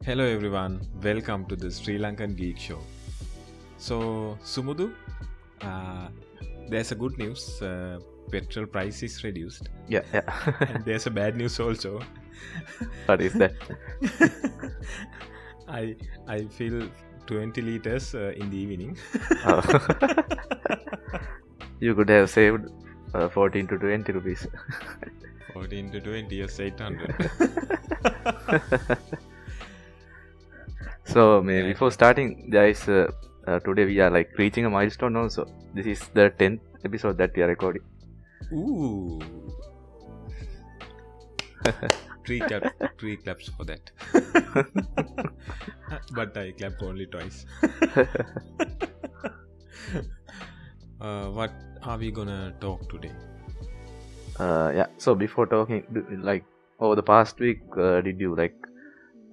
Hello everyone, welcome to the Sri Lankan Geek Show. So, Sumudu, uh, there's a good news. Petrol price is reduced. Yeah. And there's a bad news also. What is that? I fill 20 liters in the evening. Oh. You could have saved 14 to 20 rupees. 14 to 20 is 800. So, before starting, guys, today we are like reaching a milestone also. This is the 10th episode that we are recording. Ooh. Three claps for that. But I clapped only twice. What are we gonna talk today? So before talking, like over the past week, did you like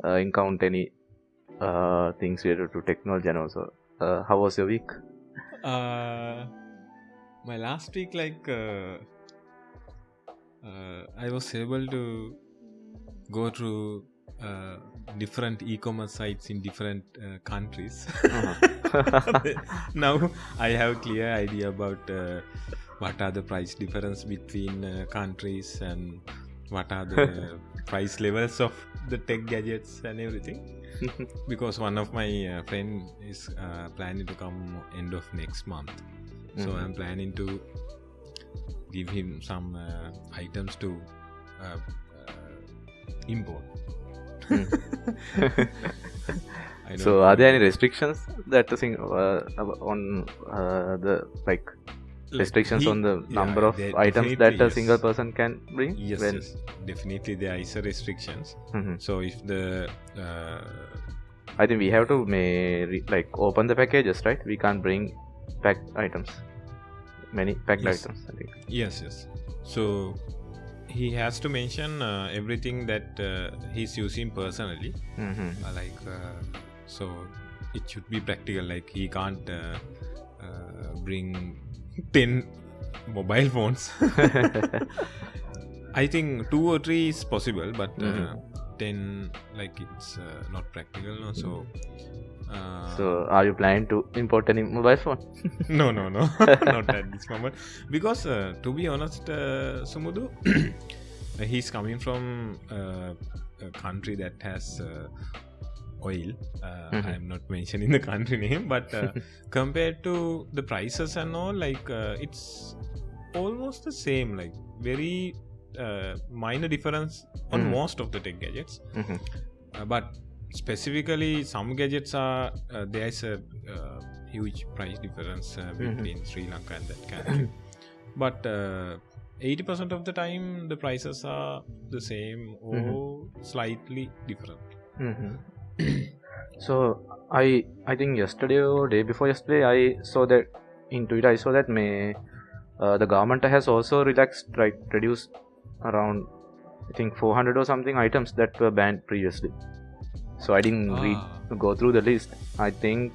encounter any things related to technology and also how was your week? My last week, I was able to go through different e-commerce sites in different countries. Now I have clear idea about what are the price difference between countries and what are the price levels of the tech gadgets and everything. Because one of my friend is planning to come end of next month. So I'm planning to give him some items to import. So are there any restrictions that the thing on the like restrictions on the number of items that a single person can bring? Yes, definitely there is a restrictions. So if the I think we have to open the packages, right? We can't bring packed items, many packed items, I think. Yes. So he has to mention everything that he's using personally. So it should be practical. Like he can't bring 10 mobile phones. I think 2 or 3 is possible, but 10 it's not practical. No? So are you planning to import any mobile phone? No, not at this moment. Because to be honest, Sumudu, he's coming from a country that has oil. I am not mentioning the country name, but compared to the prices and all, it's almost the same. Like very minor difference on most of the tech gadgets. But specifically, some gadgets are there's a huge price difference between Sri Lanka and that country. But 80% of the time, the prices are the same or slightly different. So I think yesterday or day before yesterday, I saw that in Twitter. I saw that the government has also reduced around I think 400 or something items that were banned previously. So I didn't go through the list. I think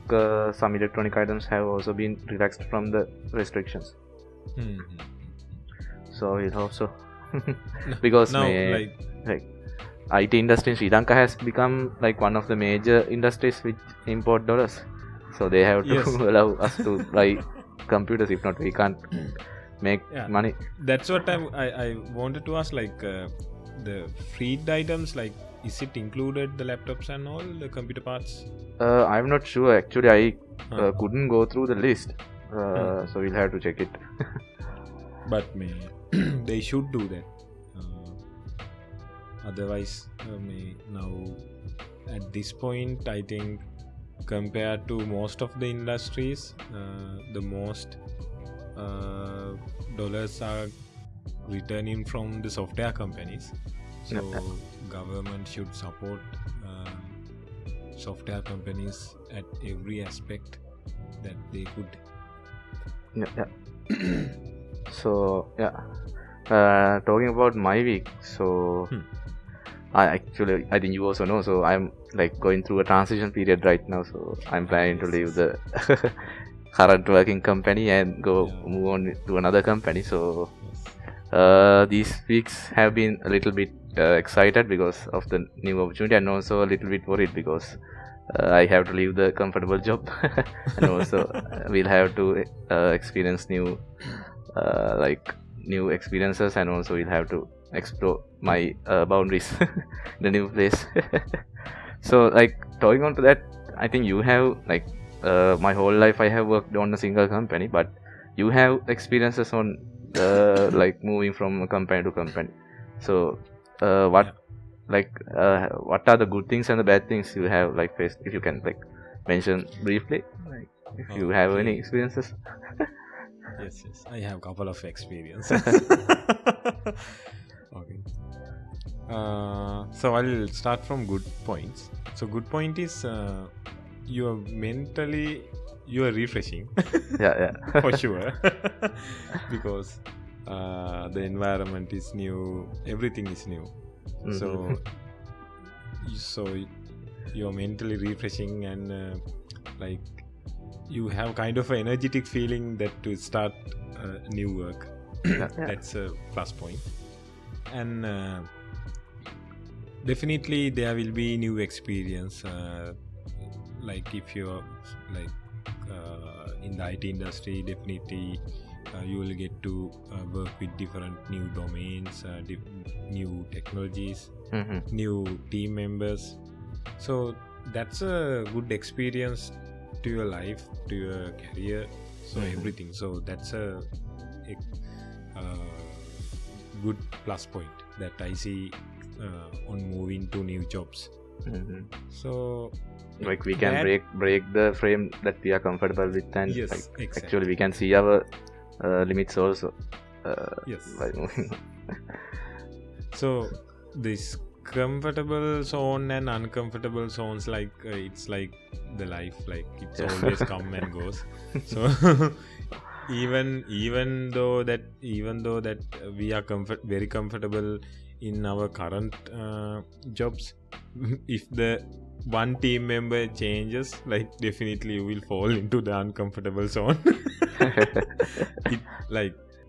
some electronic items have also been relaxed from the restrictions. So I hope so. Because now, IT industry in Sri Lanka has become like one of the major industries which import dollars. So they have to allow us to buy computers. If not, we can't make money. That's what I wanted to ask. The freed items, is it included the laptops and all the computer parts? I'm not sure. Actually, I couldn't go through the list. So we'll have to check it. But they should do that. Otherwise, now at this point, I think compared to most of the industries, the most dollars are returning from the software companies. So government should support software companies at every aspect that they could. So talking about my week, so I think you also know, so I'm like going through a transition period right now, so I'm planning to leave the current working company and move on to another company. So these weeks have been a little bit excited because of the new opportunity, and also a little bit worried because I have to leave the comfortable job, and also we'll have to experience new new experiences, and also we'll have to explore my boundaries in the new place. So like talking on to that, I think you have like my whole life I have worked on a single company, but you have experiences on like moving from company to company. So what what are the good things and the bad things you have like faced, if you can like mention briefly, like if you have any experiences? Yes, I have a couple of experiences. Okay. So I'll start from good points. So good point is you are refreshing. Yeah. For sure. Because the environment is new, everything is new. Mm-hmm. So you're mentally refreshing, and like you have kind of an energetic feeling that to start new work. That's a plus point. And definitely there will be new experience, like if you're like in the IT industry, definitely you will get to work with different new domains, new technologies, new team members. So that's a good experience to your life, to your career, so everything. So that's a good plus point that I see on moving to new jobs. So like we can break the frame that we are comfortable with, and yes, like exactly. actually we can see our limits also yes by moving. So this comfortable zone and uncomfortable zones, like it's like the life, like it's always come and goes. So even though that we are very comfortable in our current jobs, if the one team member changes, like definitely you will fall into the uncomfortable zone.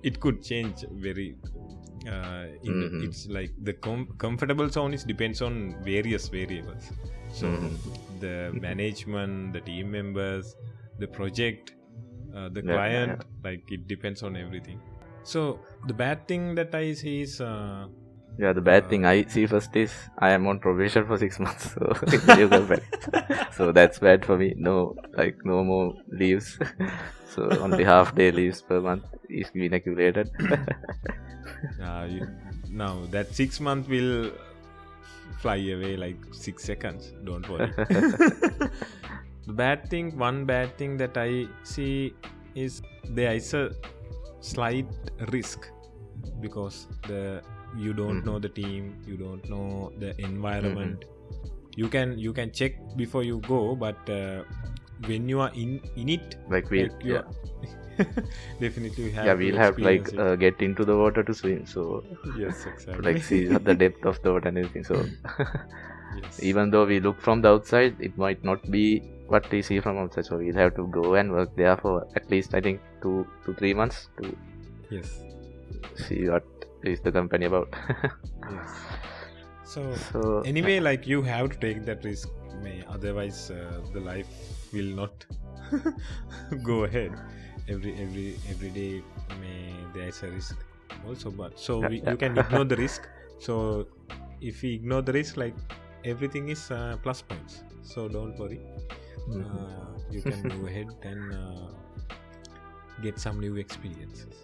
It could change very it's like the comfortable zone is depends on various variables. So the management, the team members, the project, the client, like it depends on everything. So the bad thing that I see is the bad thing I see first is I am on probation for 6 months, so so that's bad for me. No more leaves. So only half day leaves per month is being accumulated. Now that 6 months will fly away like 6 seconds, don't worry. One bad thing that I see is there is a slight risk, because you don't know the team, you don't know the environment. You can check before you go, but when you are in it, like definitely have we'll have like get into the water to swim, so yes, exactly. like see the depth of the water and everything. So yes. Even though we look from the outside, it might not be what we see from outside, so we'll have to go and work there for at least I think 2 to 3 months to see what is the company about. Yes. So anyway, like you have to take that risk, otherwise the life will not go ahead. Every day there is a risk also, but you can ignore the risk. So if we ignore the risk, like everything is plus points, so don't worry. You can go ahead and get some new experiences.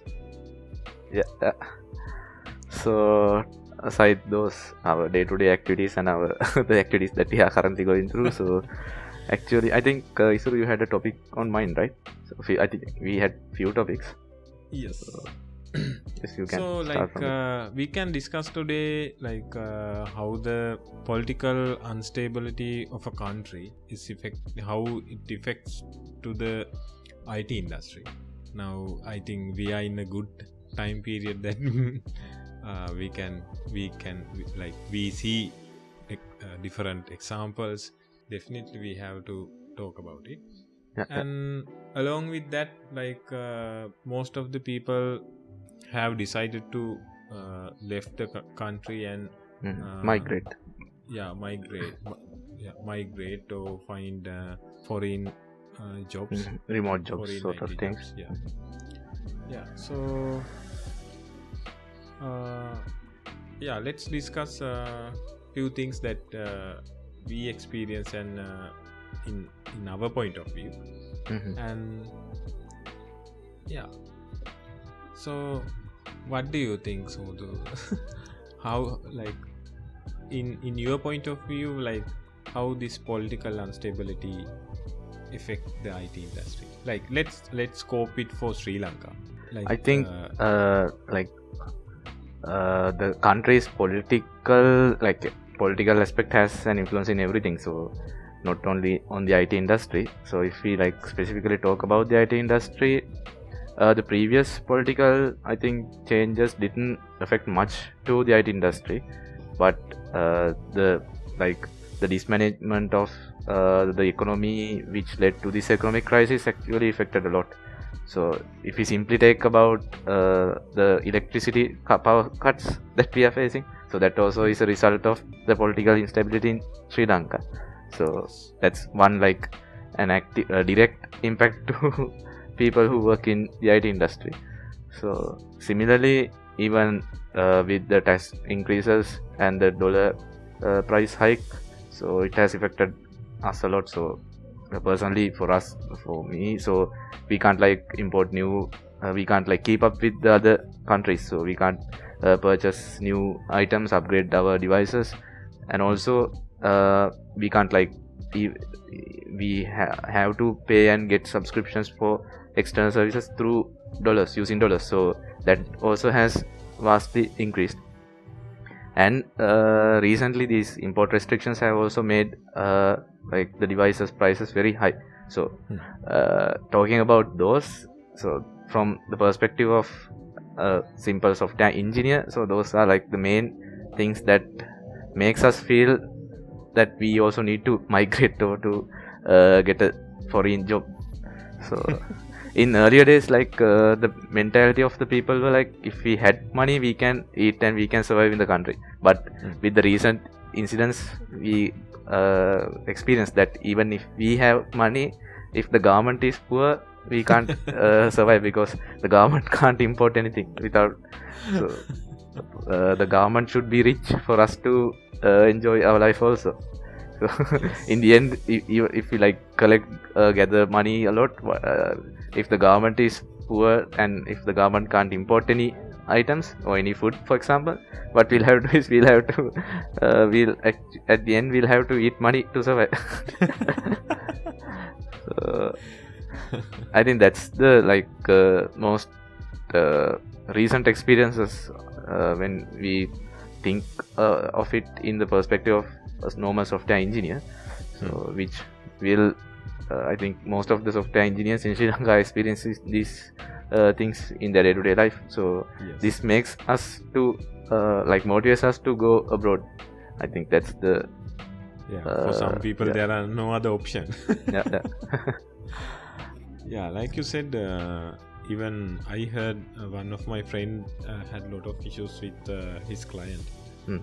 So aside those our day-to-day activities and our the activities that we are currently going through, so actually I think Isuru, you had a topic on mind, right? So I think we had few topics. Yes. Yes, you can. So like we can discuss today like how the political instability of a country is how it affects to the IT industry. Now I think we are in a good time period that we can like we see different examples. Definitely we have to talk about it. And along with that, like most of the people have decided to left the country and Migrate. Migrate or find foreign jobs, Remote jobs, foreign sort of IT things. jobs. So let's discuss few things that we experience and in our point of view. And so what do you think, Sudhu? How, like, in your point of view, like, how this political instability affect the IT industry? Like, let's scope it for Sri Lanka. Like, I think the country's political aspect has an influence in everything, so not only on the IT industry. So if we like specifically talk about the IT industry, the previous political, I think, changes didn't affect much to the IT industry, but the mismanagement of the economy, which led to this economic crisis, actually affected a lot. So if we simply take about the electricity power cuts that we are facing, so that also is a result of the political instability in Sri Lanka. So that's one, like, an direct impact to people who work in the IT industry. So similarly, even with the tax increases and the dollar price hike, so it has affected us a lot. So personally, for me, so we can't like import new, we can't like keep up with the other countries, so we can't purchase new items, upgrade our devices, and also we can't like we have to pay and get subscriptions for external services through dollars, using dollars. So that also has vastly increased. And recently these import restrictions have also made like the devices prices very high. So talking about those, so from the perspective of simple software engineer, so those are like the main things that makes us feel that we also need to migrate or to get a foreign job. So in earlier days, like the mentality of the people were like, if we had money, we can eat and we can survive in the country. But with the recent incidents, we experienced that even if we have money, if the government is poor, we can't survive, because the government can't import anything without. So the government should be rich for us to enjoy our life also. So in the end, if we like gather money a lot, if the government is poor and if the government can't import any items or any food, for example, what we'll have to do is at the end we'll have to eat money to survive. So I think that's the most recent experiences when we think of it in the perspective of a normal software engineer. So which will I think most of the software engineers in Sri Lanka experience these things in their day-to-day life. So this makes us to motivates us to go abroad. I think that's the for some people there are no other option. Like you said, even I heard one of my friend had a lot of issues with his client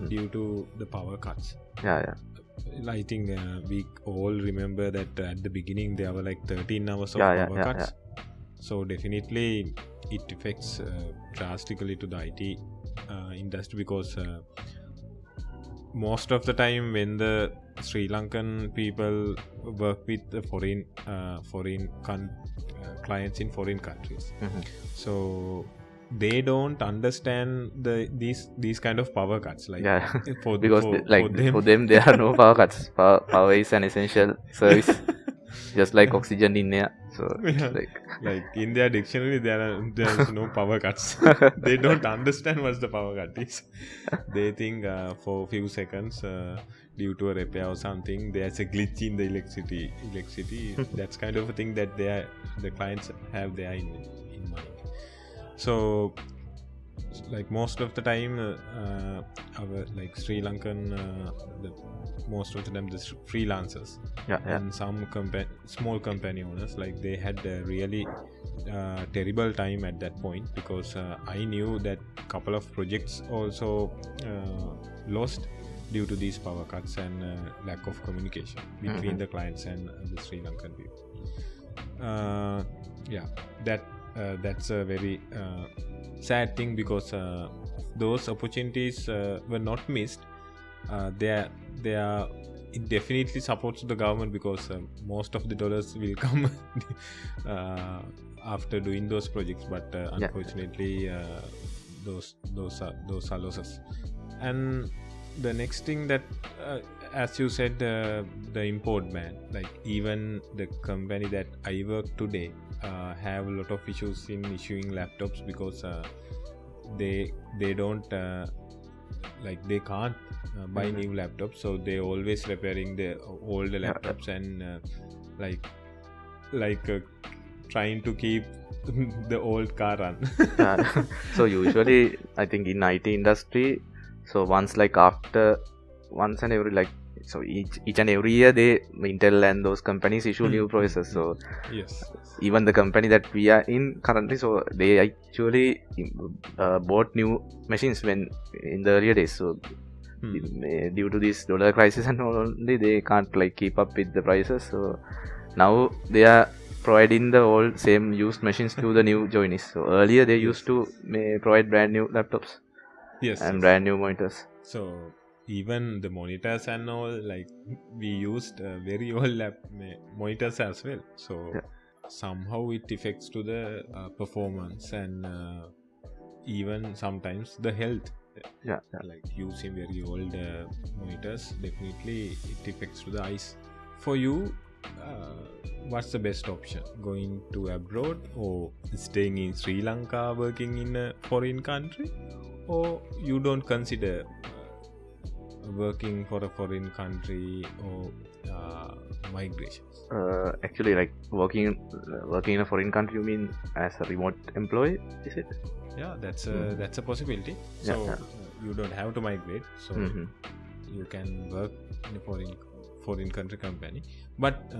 due to the power cuts. I think we all remember that at the beginning there were like 13 hours of power cuts. So definitely it affects drastically to the IT industry, because most of the time when the Sri Lankan people work with the foreign clients in foreign countries, so they don't understand these kind of power cuts, like for them there are no power cuts. Power is an essential service, just like oxygen in air. So like in their dictionary there's no power cuts. They don't understand what the power cut is. They think for a few seconds due to a repair or something there's a glitch in the electricity. That's kind of a thing that the clients have there in mind. So like most of the time our like Sri Lankan most of the time the freelancers and some small company owners, like they had a really terrible time at that point, because I knew that couple of projects also lost due to these power cuts and lack of communication between the clients and the Sri Lankan people. That's a very sad thing, because those opportunities were not missed. They are it definitely supports the government, because most of the dollars will come after doing those projects, but unfortunately those are losses. And the next thing that as you said, the import ban, like even the company that I work today have a lot of issues in issuing laptops, because they don't like they can't buy new laptops, so they always repairing the older laptops and trying to keep the old car run. So usually I think in IT industry, so once and every like, so each and every year Intel and those companies issue new processors. So yes, even the company that we are in currently, so they actually bought new machines when in the earlier days. So due to this dollar crisis and all, only they can't like keep up with the prices. So now they are providing the old same used machines to the new joinees. So earlier they used to provide brand new laptops and brand new monitors. So even the monitors and all, like we used very old monitors as well. So somehow it affects to the performance and even sometimes the health. Like using very old monitors, definitely it affects to the eyes. For you, what's the best option? Going to abroad, or staying in Sri Lanka working in a foreign country, or you don't consider working for a foreign country or migrations? Actually, like working in a foreign country, you mean as a remote employee, is it? Yeah, that's a possibility. So you don't have to migrate, so you can work in a foreign country company. But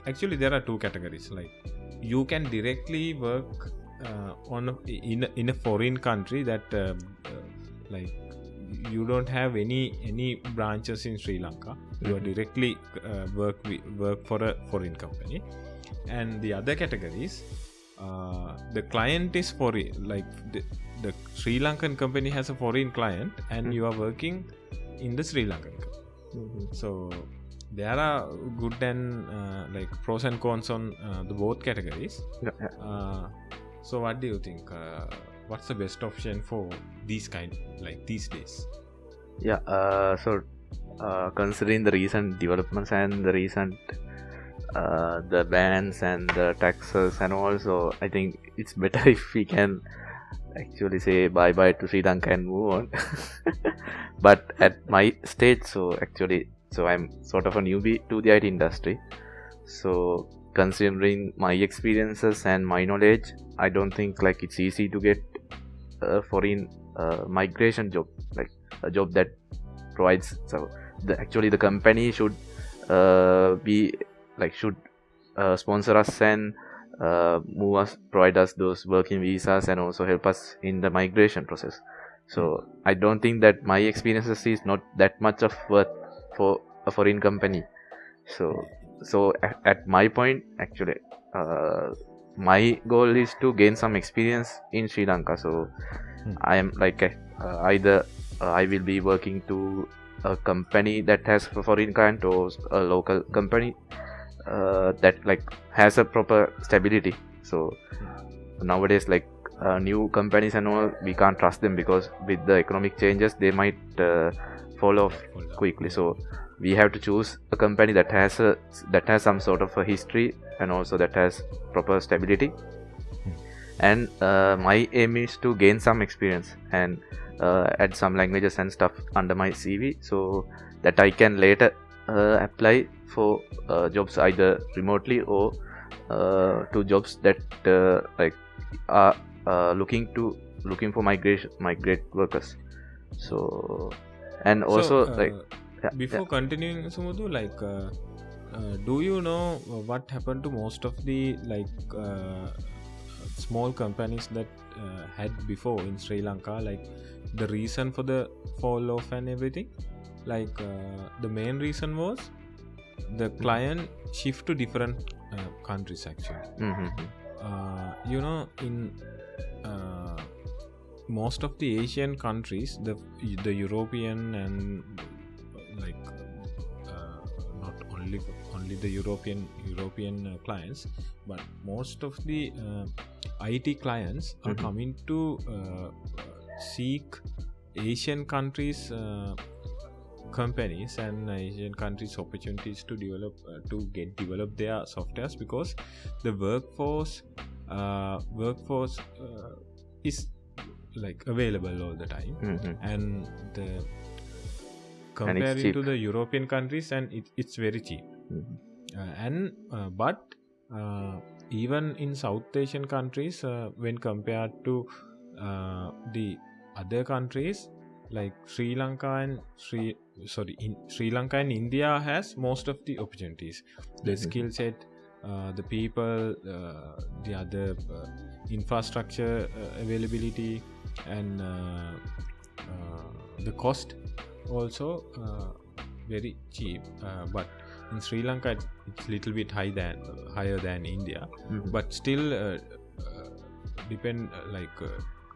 actually there are two categories. Like you can directly work in a foreign country that like you don't have any branches in Sri Lanka. You are directly work for a foreign company. And the other categories, the client is foreign, like the Sri Lankan company has a foreign client and you are working in the Sri Lankan company. So there are good and like pros and cons on the both categories. So what do you think? What's the best option for these days? So considering the recent developments and the recent the bans and the taxes and also, I think it's better if we can actually say bye bye to Sri Lanka and move on. But at my stage, so I'm sort of a newbie to the IT industry. So considering my experiences and my knowledge, I don't think like it's easy to get a foreign migration job, like a job that provides. So the company should sponsor us and provide us those working visas and also help us in the migration process. So I don't think that my experiences is not that much of worth for a foreign company. So at my point, actually, my goal is to gain some experience in Sri Lanka. So I am like either I will be working to a company that has a foreign client or a local company that like has a proper stability. So nowadays, like new companies and all, we can't trust them because with the economic changes they might fall off quickly. So we have to choose a company that has some sort of a history and also that has proper stability. And my aim is to gain some experience and add some languages and stuff under my CV, so that I can later apply for jobs either remotely or to jobs that like are looking to looking for migrate workers. So and also before continuing, Sumudhu, do you know what happened to most of the small companies that had before in Sri Lanka? Like the reason for the fall off and everything. The main reason was the client shift to different countries actually. In most of the Asian countries, the European and not only the European clients, but most of the IT clients are coming to seek Asian countries companies and Asian countries opportunities to develop their softwares, because the workforce is available all the time, and the comparing to the European countries, and it's very cheap. But even in South Asian countries, when compared to the other countries like Sri Lanka and Sri Lanka and India has most of the opportunities, the skill set, the people, the other infrastructure availability, and the cost also very cheap. But in Sri Lanka it's little bit higher than India, but still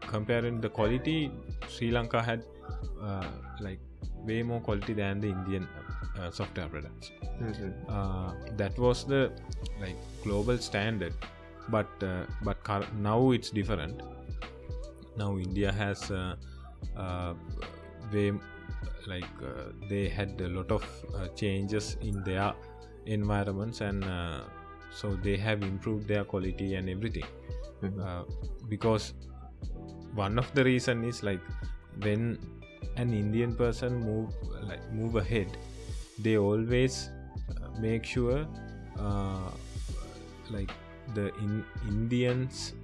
comparing the quality, Sri Lanka had way more quality than the Indian software products. That was the global standard, but now it's different. Now India has they had a lot of changes in their environments, and so they have improved their quality and everything. Because one of the reason is when an Indian person move ahead, they always make sure the Indians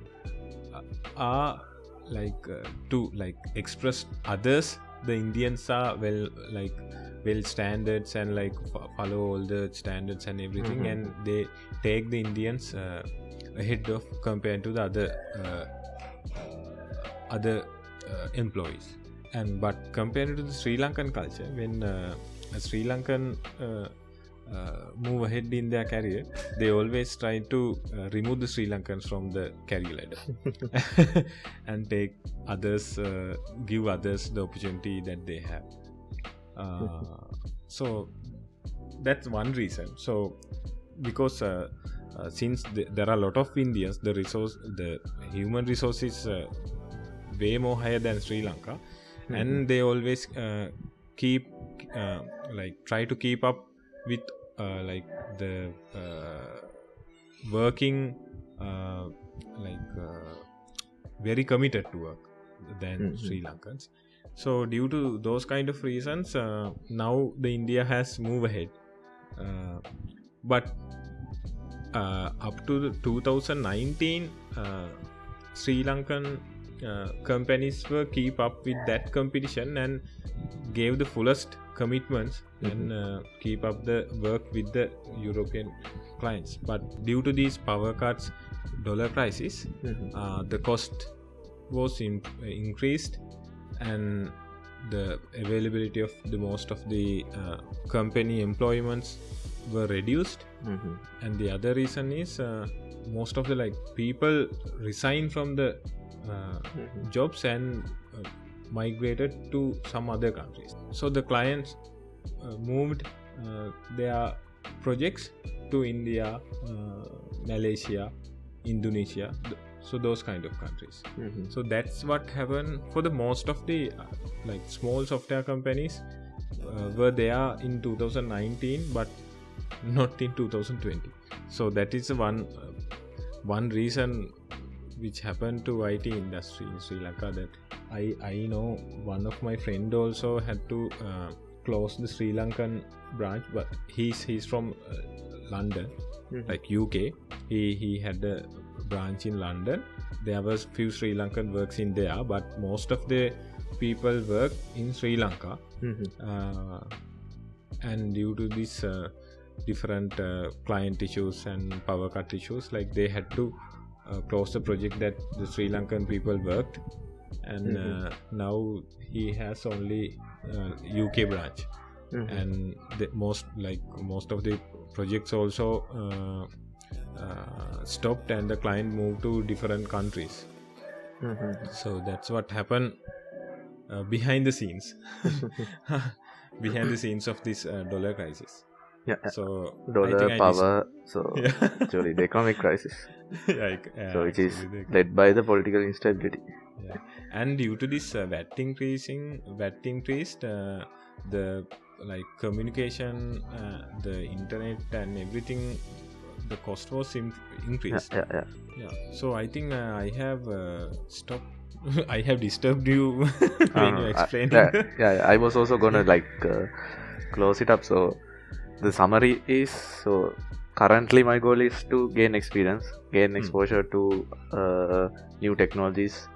are to express others. The Indians are well standards and follow all the standards and everything, and they take the Indians ahead of compared to the other employees. But compared to the Sri Lankan culture, when a Sri Lankan move ahead in their career, they always try to remove the Sri Lankans from the career ladder and take others, give others the opportunity that they have. So that's one reason. So because since there are a lot of Indians, the human resource is way more higher than Sri Lanka, and they always try to keep up with the working very committed to work than Sri Lankans. So due to those kind of reasons, now the India has moved ahead, but up to 2019, Sri Lankan companies were keep up with that competition and gave the fullest commitments and keep up the work with the European clients. But due to these power cuts, dollar crisis, the cost was increased, and the availability of the most of the company employments were reduced. And the other reason is most of the people resign from the jobs and migrated to some other countries. So the clients moved their projects to India, Malaysia, Indonesia, so those kind of countries. So that's what happened for the most of the small software companies were there in 2019, but not in 2020. So that is one reason which happened to IT industry in Sri Lanka, that I know one of my friend also had to close the Sri Lankan branch, but he's from London, UK. He had a branch in London. There was few Sri Lankan works in there, but most of the people work in Sri Lanka. And due to this different client issues and power cut issues, like they had to close the project that the Sri Lankan people worked, and now he has only UK branch. And the most of the projects also stopped, and the client moved to different countries. So that's what happened behind the scenes behind the scenes of this dollar crisis. So dollar power, so actually the economic crisis. So it is led by the political instability. And due to this VAT increased, the communication, the internet and everything, the cost was increased. So I think I have stopped I have disturbed you when you explained. I was also gonna close it up. So the summary is, so currently my goal is to gain experience, gain exposure to new technologies,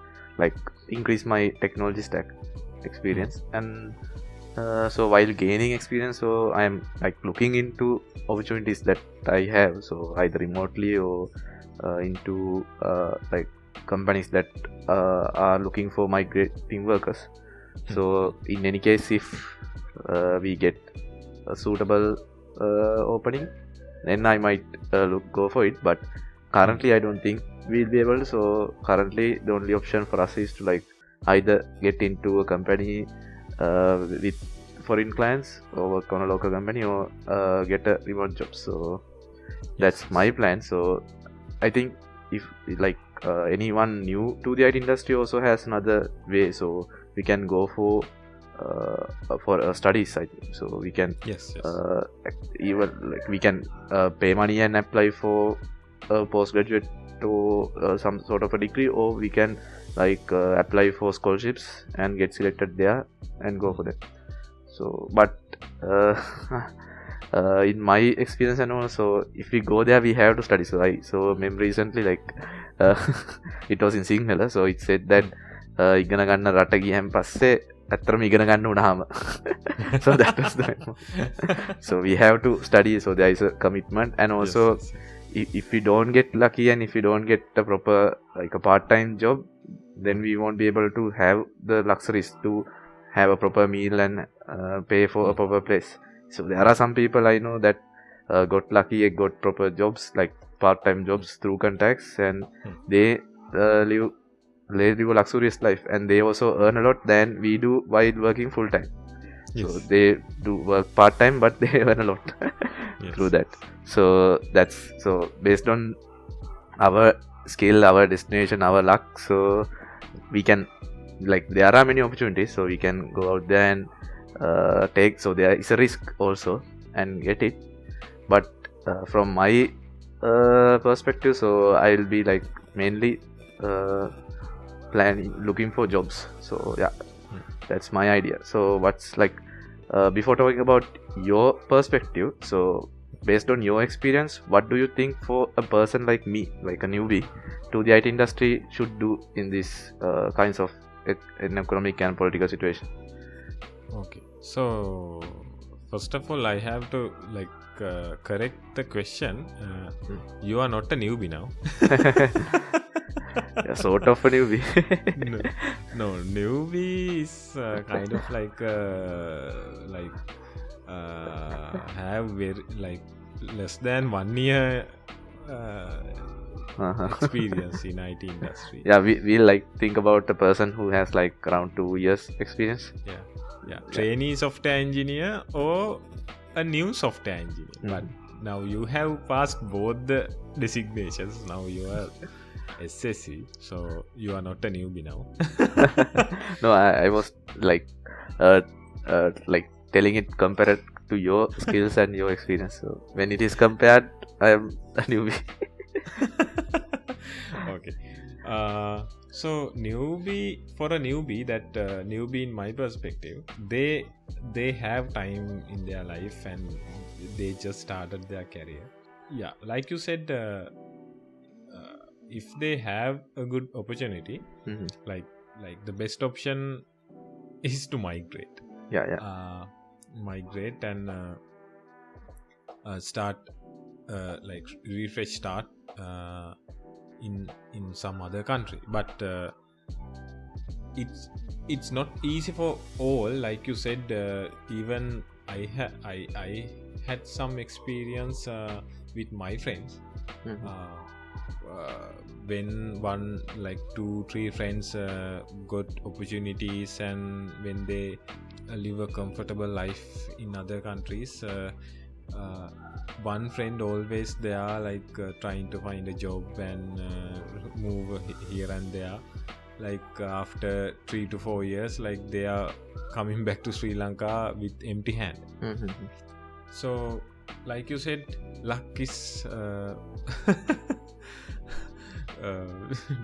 increase my technology stack experience. And so while gaining experience, so I am looking into opportunities that I have, so either remotely or into companies that are looking for migrating workers. So in any case, if we get a suitable opening, then I might go for it. But currently I don't think we'll be able. So currently the only option for us is to either get into a company with foreign clients, or work on a local company, or get a remote job. So that's my plan. So I think if anyone new to the IT industry also has another way, so we can go for studies, I think. So we can even we can pay money and apply for a postgraduate to some sort of a degree, or we can apply for scholarships and get selected there and go for that. So but in my experience and also, if we go there, we have to study. So I remember recently it was in Sinhala, so it said that ඉගෙන ගන්න රට ගියන් පස්සේ ඇත්තටම ඉගෙන ගන්න වුණාම so that was the so we have to study, so there is a commitment. And also if we don't get lucky and if we don't get a proper a part-time job, then we won't be able to have the luxuries to have a proper meal and pay for a proper place. So there are some people I know that got lucky, got proper jobs, part-time jobs through contacts, and they live a luxurious life, and they also earn a lot than we do while working full-time. So they do work part-time, but they earn a lot through that. So that's based on our skill, our destination, our luck. So we can there are many opportunities, so we can go out there and take. So there is a risk also and get it. But from my perspective, so I'll be mainly looking for jobs. So that's my idea. So what's before talking about your perspective, so based on your experience, what do you think for a person like me, a newbie to the IT industry, should do in this kinds of economic and political situation? Okay, so first of all, I have to correct the question. You are not a newbie now. Sort of a newbie. no, newbie is kind of have very less than 1 year experience in IT industry. We think about a person who has around 2 years experience. Trainee software engineer or a new software engineer. But now you have passed both the designations. Now you are SSC, so you are not a newbie now. No, I was telling it compared to your skills and your experience. So when it is compared, I am a newbie. Okay. So for a newbie, that newbie in my perspective, they have time in their life and they just started their career. Like you said, if they have a good opportunity, Mhm. like the best option is to migrate. Yeah. Migrate and start like refresh start in some other country, but it's not easy for all. Like you said, even I had some experience with my friends. Mhm. When one like 2-3 friends got opportunities, and when they live a comfortable life in other countries, one friend always there, like trying to find a job and move here and there. Like after 3 to 4 years, like they are coming back to Sri Lanka with empty hand. Mhm. So like you said, luck is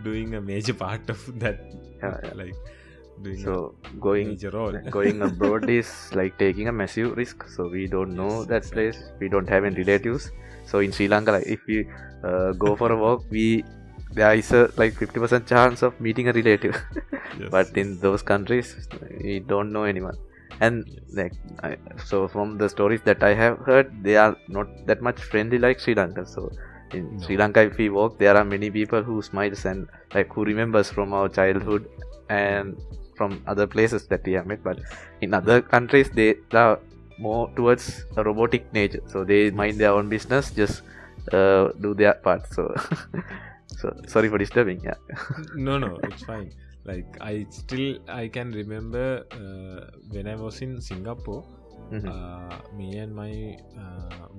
doing a major part of that. Yeah. Like doing So a going major role. going abroad is like taking a massive risk. So we don't know Yes, that exactly. place. We don't have any Yes. relatives. So in Sri Lanka, like if we go for a walk, there is a like 50% chance of meeting a relative. Yes, But yes. in those countries, we don't know anyone. And Yes. like so from the stories that I have heard, they are not that much friendly like Sri Lanka. So in No. Sri Lanka, if we walk, there are many people who smiles and like who remembers from our childhood and from other places that we have met. But Yes. in other countries, they are more towards a robotic nature. So they mind their own business, just do their part. So sorry for disturbing. Yeah. No, it's fine. Like I can remember when I was in Singapore. Mhm. Me and my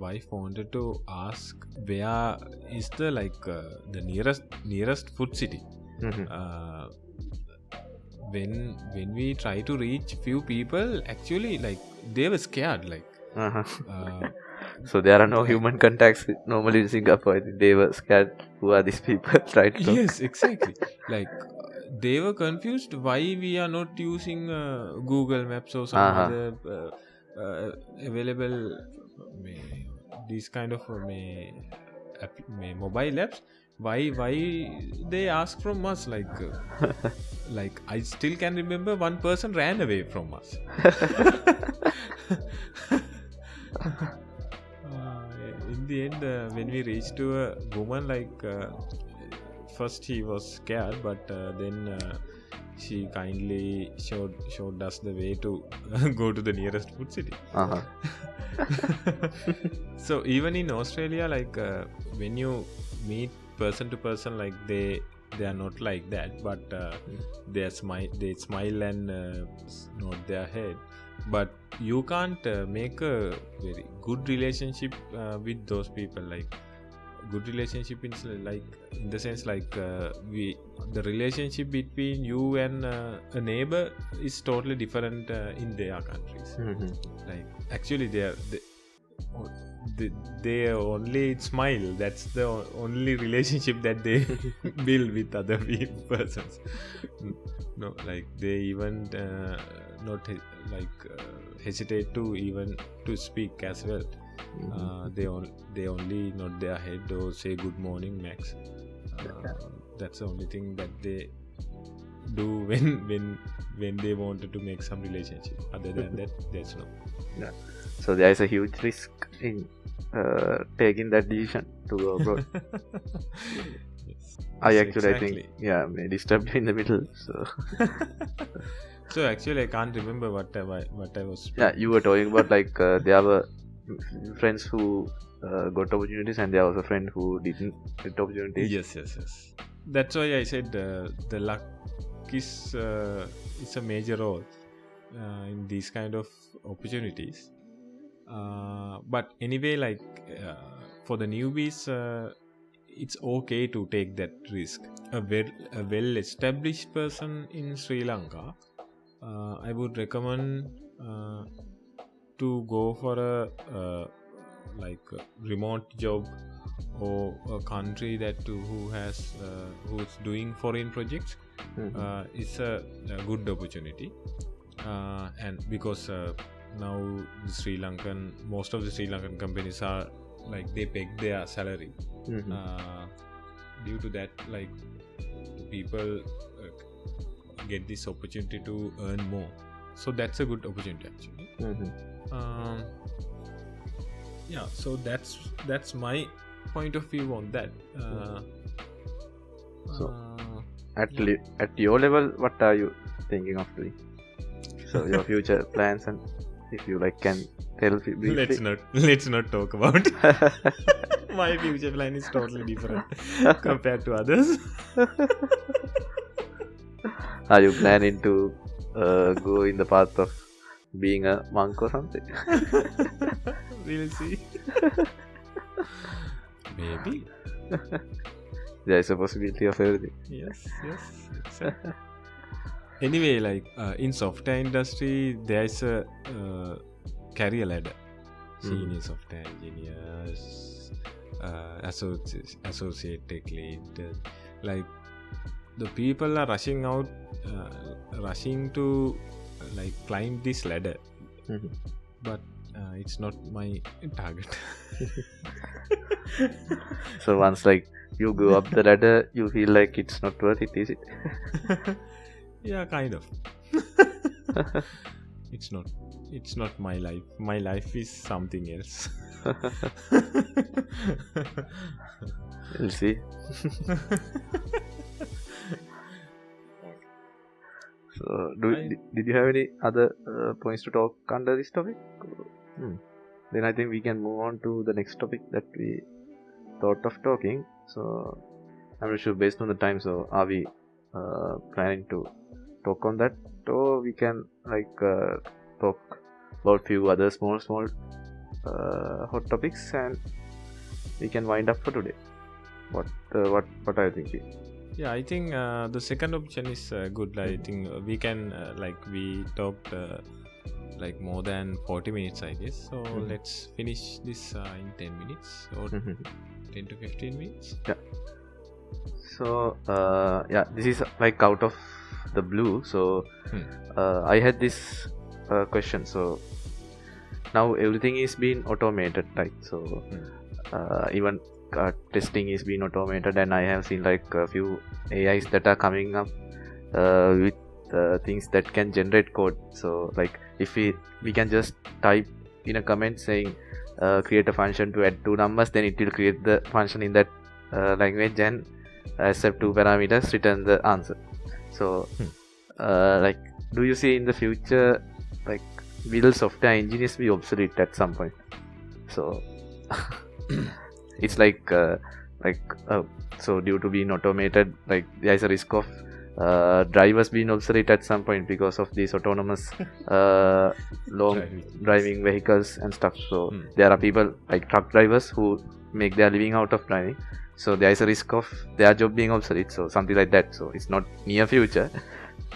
wife wanted to ask where is the the nearest food city. Mhm. When we try to reach few people, actually like they were scared. Like Uh-huh. uh, So there are no human contacts normally in Singapore. I think they were scared. Who are these people? Try to talk. yes, exactly. Like they were confused why we are not using Google Maps or some Uh-huh. other available these kind of mobile apps. Why they ask from us? Like I still can remember one person ran away from us. In the end, when we reached to a woman, like first he was scared, but then she kindly showed us the way to go to the nearest food city. Uh-huh. So even in Australia, like when you meet person to person, like they are not like that, but they smile and nod their head. But you can't make a very good relationship with those people. Like good relationship in the sense like the relationship between you and a neighbor is totally different in their countries. Mhm. Like actually they only smile. That's the only relationship that they build with other persons. No, like they even not hesitate to even to speak as well. They only nod their head or say good morning max. That's the only thing that they do when they wanted to make some relationship. Other than that, there's no. Yeah. So there is a huge risk in taking that decision to go abroad. Yes. I Yes, actually exactly. I think may disturb you in the middle. So So actually, I can't remember what I was. yeah, you were talking about like there were friends who got opportunities and there was a friend who didn't get opportunities. Yes. That's why I said the luck is a major role in these kind of opportunities. But anyway, like for the newbies, it's okay to take that risk. A well established person in Sri Lanka, I would recommend to go for a remote job, or a country who's doing foreign projects. It's a good opportunity, and because now most of the Sri Lankan companies are like they peg their salary. Mhm. due to that, like, people get this opportunity to earn more. So that's a good opportunity actually. Yeah, so that's my point of view on that. So at your level, what are you thinking of doing? So your future plans, and if you like can tell briefly. Let's not talk about my future plan is totally different compared to others. Are you planning to go in the path of being a monk or something? We'll see. Maybe. There is a possibility of everything. Yes. Exactly. Anyway, like in software industry, there is a career ladder. Senior software engineers, associate tech lead. Like the people are rushing to like climb this ladder, but it's not my target. So once like you go up the ladder, you feel like it's not worth it, is it? Yeah, kind of. It's not my life. My life is something else. We'll see. So, did you have any other points to talk under this topic? Then I think we can move on to the next topic that we thought of talking. So, I'm not sure based on the time. So, are we planning to talk on that, or we can like talk about few other small hot topics, and we can wind up for today. What are you thinking? Yeah, I think the second option is good. I think we can we talked like more than 40 minutes, I guess. So let's finish this in 10 minutes or 10 to 15 minutes. Yeah. So this is like out of the blue. So I had this question. So now everything is being automated, right? So even testing is being automated, and I have seen like a few AIs that are coming up with things that can generate code. So like if we can just type in a comment saying create a function to add two numbers, then it will create the function in that language and accept two parameters, return the answer. So like do you see in the future like will software engineers be obsolete at some point? So it's like so due to being automated, like there is a risk of drivers being obsolete at some point because of these autonomous long driving vehicles and stuff. So there are people like truck drivers who make their living out of driving, so there is a risk of their job being obsolete, so something like that. So it's not near future.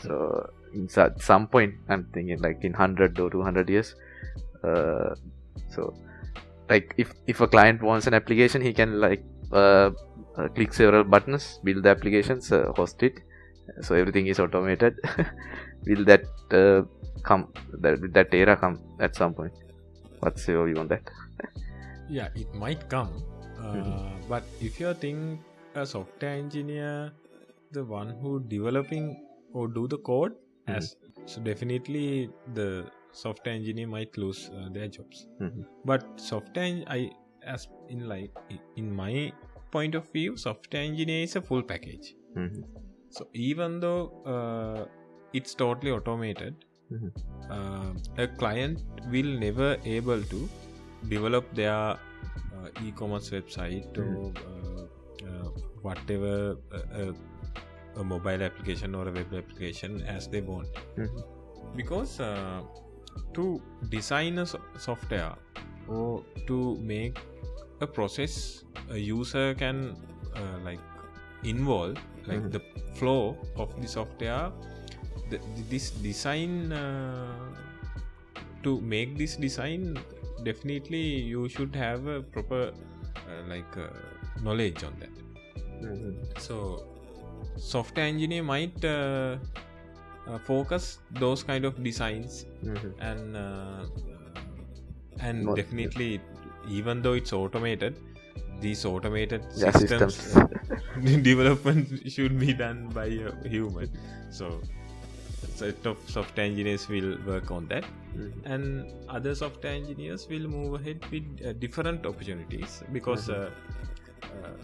So at some point I'm thinking like in 100 or 200 years. So like if a client wants an application, he can like click several buttons, build the applications, host it, so everything is automated. Will that come, that era come at some point? What's your view on that? Yeah, it might come, but if you think a software engineer, the one who developing or do the code, so definitely the software engineer might lose their jobs. But software, in my point of view, software engineer is a full package. So even though it's totally automated, a client will never able to develop their e-commerce website or whatever a mobile application or a web application as they want, because to design a software or to make a process, a user can involve the flow of the software. This design, to make this design, definitely you should have a proper knowledge on that. So software engineer might focus those kind of designs, and definitely even though it's automated, these automated Yeah, systems systems. development should be done by a human. So set of software engineers will work on that, and other software engineers will move ahead with different opportunities, because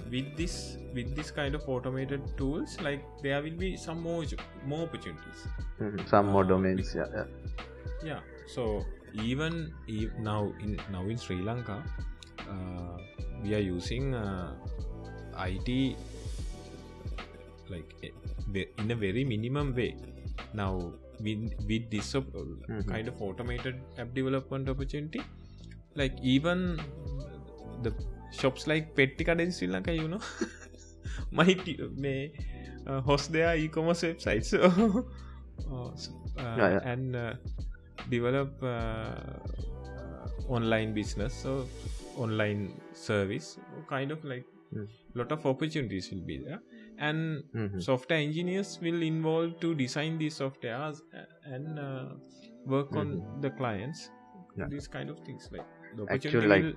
with this kind of automated tools, like there will be some more opportunities, Some more domains. yeah. So even now in Sri Lanka, we are using IT like in a very minimum way now, with this kind of automated app development opportunity. Like even the shops like Pettikada in Sri Lanka, may host their e-commerce websites and develop online business, so online service kind of like lot of opportunities will be there, and software engineers will involve to design these softwares and work on the clients. These kind of things, like the opportunity Actually,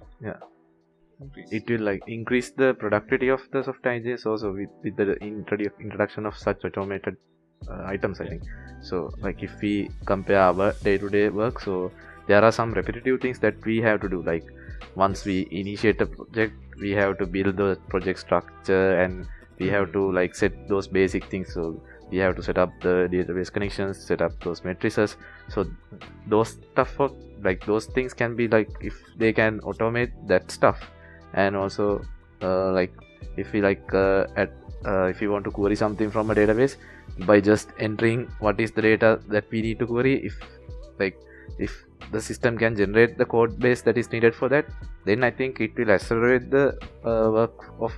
increase. It will like increase the productivity of the software engineers also with the introduction of such automated items, I think. So like if we compare our day-to-day work, so there are some repetitive things that we have to do. Like once we initiate a project, we have to build the project structure, and we have to like set those basic things. So we have to set up the database connections, set up those matrices. So those stuff, like those things can be like, if they can automate that stuff. And also like if we like if you want to query something from a database, by just entering what is the data that we need to query, if the system can generate the code base that is needed for that, then I think it will accelerate the work of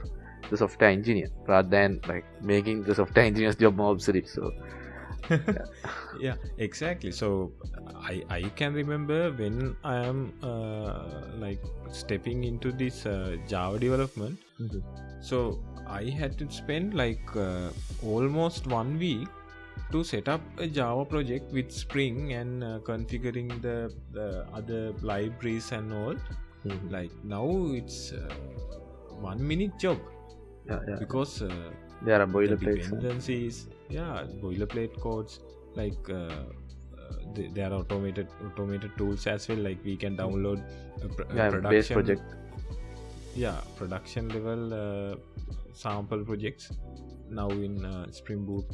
the software engineer, rather than like making the software engineer's job more obsolete. So yeah, exactly. So I can remember when I am like stepping into this Java development. So I had to spend like almost 1 week to set up a Java project with Spring and configuring the other libraries and all. Like now it's 1 minute job, because there are the boilerplates. dependencies, boilerplate codes, like there are automated tools as well, like we can download Base production project. Production level sample projects now in Spring Boot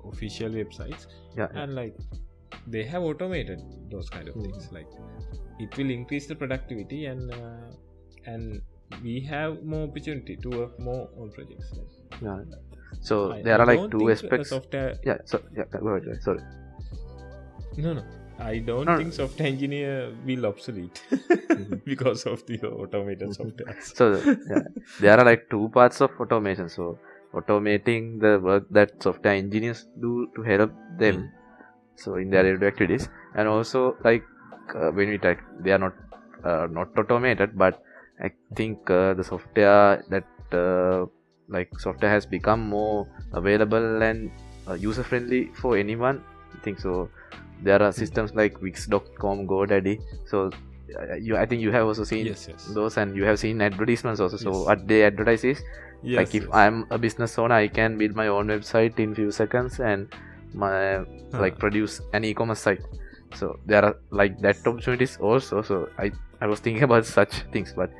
official websites, and like they have automated those kind of things. Like it will increase the productivity, and we have more opportunity to work more on projects. So there are like two aspects. Software. Go ahead. Sorry. No. I don't think software engineer will obsolete because of the automated software. So there are like two parts of automation. So automating the work that software engineers do to help them, so in their daily activities, and also like when we talk, they are not automated, but I think the software that like software has become more available and user friendly for anyone, I think. So there are systems like Wix.com, GoDaddy. So I think you have also seen those, and you have seen advertisements also. So what they advertise is like if I'm a business owner, I can build my own website in few seconds and like produce an e-commerce site. So there are like that opportunities also. So I was thinking about such things, but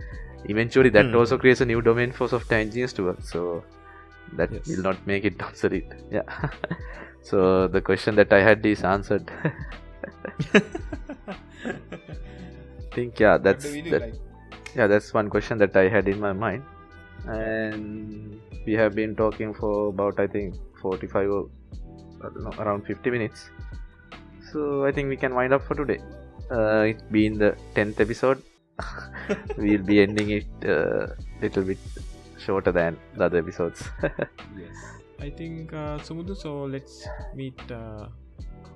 eventually that also creates a new domain for software engineers to work. So that will not make it obsolete. So the question that I had is answered. I think that's one question that I had in my mind, and we have been talking for about, I think, 45 or around 50 minutes. So I think we can wind up for today. It's been the 10th episode. We'll be ending it little bit shorter than the other episodes. I think Sumudu, so let's meet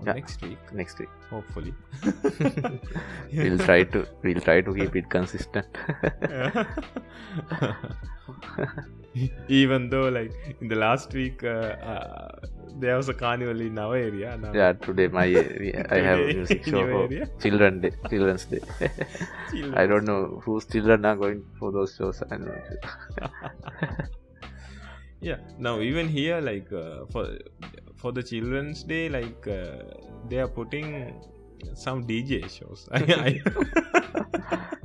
next week, hopefully. We'll try to keep it consistent. Even though like in the last week there was a carnival in our area now. Yeah, today my area, I have Today music in show your for area? Children's Day. I don't know whose children are going for those shows. I don't know. Yeah, now even here like for the children's day like they are putting some DJ shows.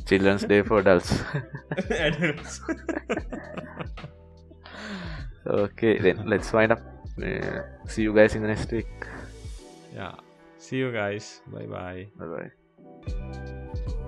Children's Day for adults. Adults. Okay, then let's wind up. See you guys in the next week. Yeah, see you guys. Bye bye. Bye bye.